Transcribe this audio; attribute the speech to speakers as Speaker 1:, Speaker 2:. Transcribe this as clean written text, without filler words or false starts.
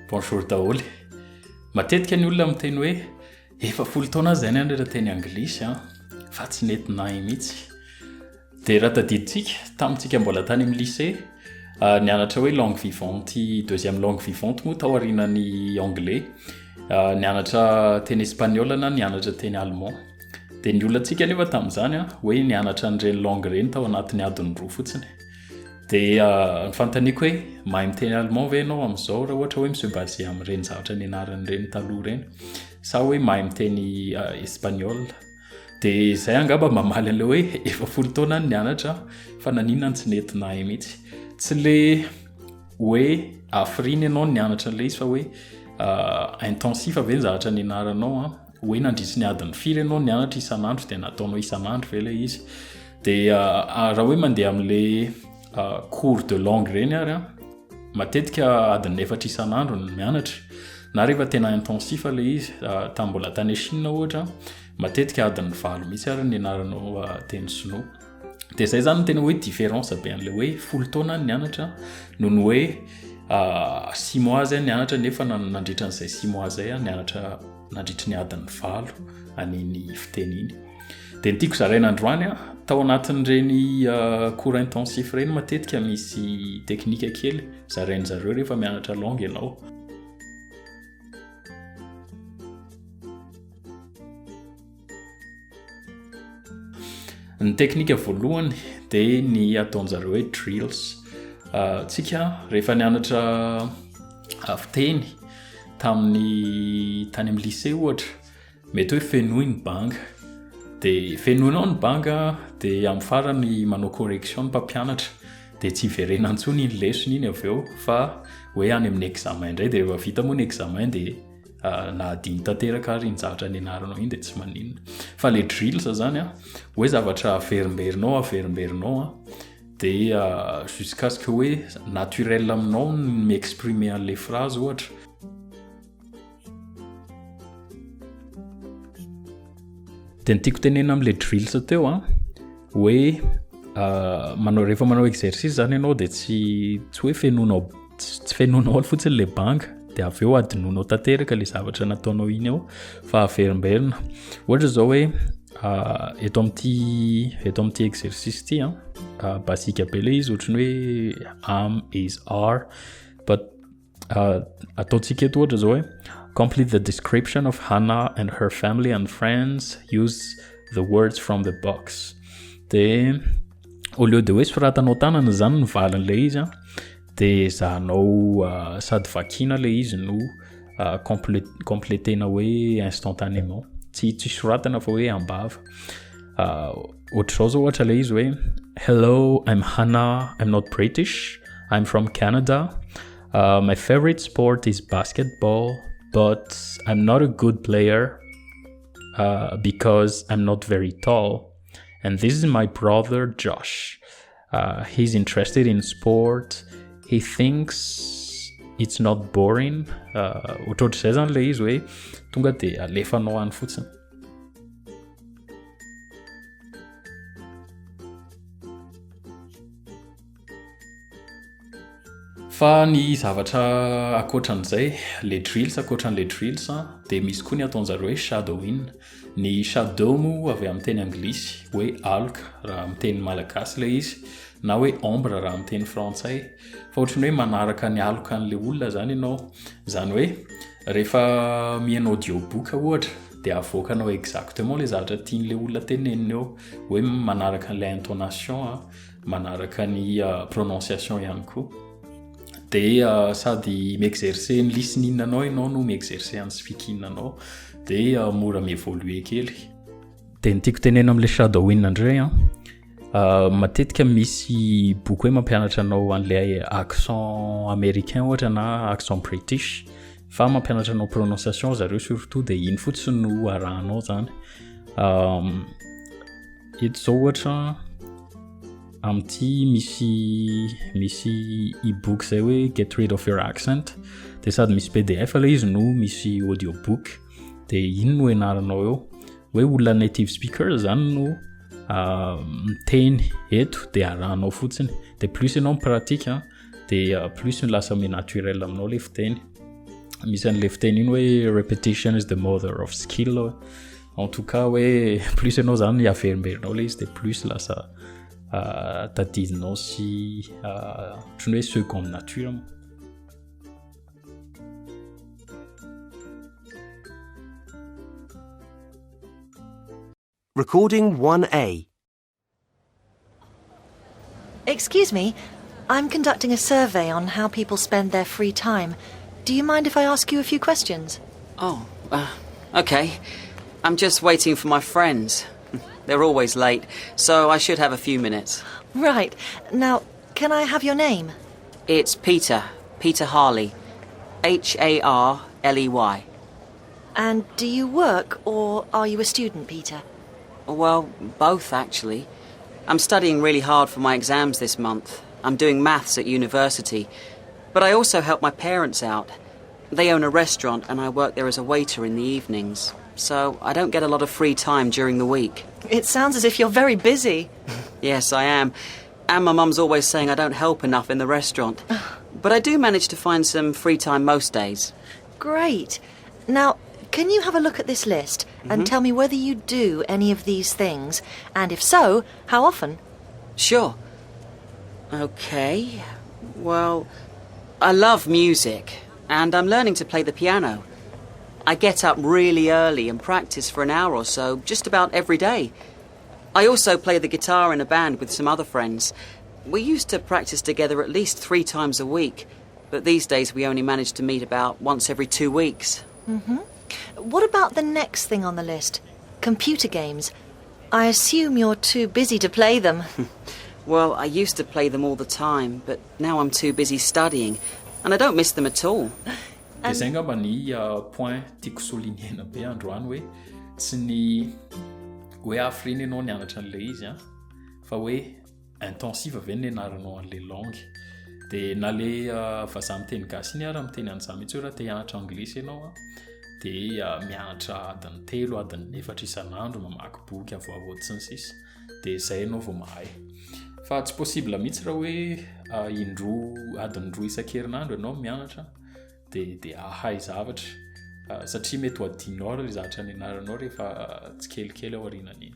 Speaker 1: Bonjour daholo. Matetika ny olona miteny hoe efa folo taona zay nianatra teny anglisy fa tsy nentinay mihitsy. Dia raha tadiditsika tamintsika mbola tany amin'ny lycée nianatra hoe langue vivante, deuxième langue vivante moa tao aorianan'ny anglais. Nianatra teny espagnol na nianatra teny allemand. Dia ny olona antsika nefa tamin'izany hoe nianatra an'ireny langue ireny tao anatin'ny adiny roa fotsiny. Dia ny fanontaniako hoe mahay miteny allemand ve ianao amin'izao raha ohatra hoe monsieur basé amin'ireny zavatra nianaran'ireny taloha ireny, sa hoe mahay miteny espagnol. Dia izay angamba mamaly an'ilay hoe efa folo taona nianatra fa naninona tsy nentinay mihitsy. Tsy le hoe afiriny ianao nianatra an'ilay izy fa hoe intensif ve ny zavatra nianaranao hoe nandritsy ny adiny firy ianao nianatra isan'andro dia nataonao isan'andro ve ilay izy. Dia raha hoe mandeha amin'ilay cours de langue reny ary matetika adiny efatra isan'andro no mianatra, na rehefa tena intensif ilay izy tamin'ny mbola tany Chine ohatra matetika adiny 9 mihitsy ary nianaranao teny sinoa. Dia izay zany no tena hoe différence be an'ilay hoe folo taona nianatra noho ny hoe 6 mois zay nianatra nefa nandritra an'izay 6 mois zay nianatra nandritra ny adiny 9 aniny fiteny iny. Dia ny tiako zaraina androany tao anatin'ireny cours intensif ireny matetika misy teknika kely zarain'zareo rehefa mianatra langue ianao. Ny teknika voalohany dia ny ataon'zareo hoe drills. Tsika rehefa nianatra fiteny tamin'ny tany amin'ny lycée ohatra mety hoe fenoy ny banga. Dia fenoinao ny banga dia amin'ny farany manao correction ny mpampianatra dia tsy iverena intsony iny lesson iny avy eo fa hoe any amin'ny examen indray. Dia rehefa vita moa ny examen dia na adiny tanteraka ary ny zavatra nianaranao iny dia tsy maninona. Fa le drills zany hoe zavatra averimberinao dia jusqu'à ce que hoe naturel aminao mi-exprimer an'ilay phrase ohatra. Dia ny tiako tenena amin'ilay drills teo hoe rehefa manao exercice zany ianao dia tsy hoe fenoinao fotsiny ilay banga dia avy eo adinonao tanteraka ilay zavatra nataonao iny ao fa averimberina. Ohatra zao hoe eto amin'ity exercice ity basika be ilay izy ohatrany hoe am, is, are, but ataontsika eto ohatra zao hoe complete the description of Hannah and her family and friends, use the words from the box. Dia au lieu de hoe soratanao tanana zany ny valin'ilay izy dia zahanao sady vakina ilay izy no complétena hoe instantanément, tsy soratana fa hoe ambava. Ohatr'izao zao ohatra ilay izy hoe hello, I'm Hannah, I'm not British, I'm from Canada, my favorite sport is basketball, but I'm not a good player because I'm not very tall. And this is my brother Josh. He's interested in sport. He thinks it's not boring. Ohatr'izay zany ilay izy hoe tonga dia alefanao any fotsiny. Fa ny zavatra akoatran'izay, le drills akoatran'le drills dia misy koa ny ataon'zareo hoe shadowing. Ny shadow moa avy amin'ny teny anglisy hoe aloka raha amin'ny teny malagasy ilay izy, na hoe ombre raha amin'ny teny frantsay. Fa ohatrany hoe manaraka ny aloka an'ilay olona zany ianao. Zany hoe rehefa mihaino audiobook ohatra dia avoakanao exactement ilay zavatra tian'ilay olona teneniny eo, hoe manaraka an'ilay intonation, manaraka ny prononciation ihany koa. Dia sady mi-exercer ny listening-nanao ianao no mi-exercer ny speaking-nanao dia mora mi-évoluer kely. Dia ny tiako tenena amin'ilay shadowing indray matetika misy boky hoe mampianatra anao an'ilay accent américain ohatra na accent british, fa mampianatra anao prononciation zareo surtout dia iny fotsiny no arahanao zany. Eto zao ohatra amin'ity misy e-book zay hoe get rid of your accent, dia sady misy PDF ilay izy no misy audiobook. Dia iny no ianaranao eo hoe olona native speaker zany no miteny eto dia arahanao fotsiny. Dia plus ianao mipratika dia plus ny lasa mi naturel aminao ilay fiteny. misy an'le fiteny iny hoe repetition is the mother of skill. En tout cas hoe plus ianao zany averimberinao le izy de plus lasa tadidinao sy ohatrany hoe seconde nature mo.
Speaker 2: Recording 1A.
Speaker 3: Excuse me, I'm conducting a survey on how people spend their free time. Do you mind if I ask you a few questions?
Speaker 4: Oh, okay. I'm just waiting for my friends. They're always late, so I should have a few minutes.
Speaker 3: Right. Now, can I have your name?
Speaker 4: It's Peter Harley. Harley.
Speaker 3: And do you work, or are you a student, Peter?
Speaker 4: Well, both, actually. I'm studying really hard for my exams this month. I'm doing maths at university. But I also help my parents out. They own a restaurant, and I work there as a waiter in the evenings. So I don't get a lot of free time during the week.
Speaker 3: It sounds as if you're very busy.
Speaker 4: Yes, I am. And my mum's always saying I don't help enough in the restaurant. But I do manage to find some free time most days.
Speaker 3: Great. Now, can you have a look at this list and tell me whether you do any of these things? And if so, how often?
Speaker 4: Sure. Okay. Well, I love music, and I'm learning to play the piano. I get up really early and practice for an hour or so, just about every day. I also play the guitar in a band with some other friends. We used to practice together at least 3 times a week, but these days we only manage to meet about once every 2 weeks.
Speaker 3: What about the next thing on the list? Computer games. I assume you're too busy to play them.
Speaker 4: Well, I used to play them all the time, but now I'm too busy studying, and I don't miss them at all.
Speaker 1: Dia zay ngamba ny point tiako souligner be androany hoe tsy ny hoe afriny ianao nianatra an'le izy fa hoe intensive avy ny anaranao an'le langue. Dia na le vazaha miteny gasy iny ara miteny an'izany mihitsy hoe raha te hianatra anglisy ianao dia mianatra adiny 3 adiny 4 isan'andro mamaky boky avoavoa tsy ny sisa. Dia izay ianao vao mahay. Fa tsy possible mihitsy raha hoe adiny 2 isan-kerinandro ianao mianatra dia ahay zavatra satria mety ho adinao ary le zavatra nianaranao rehefa tsy kelikely ao aorianan'iny.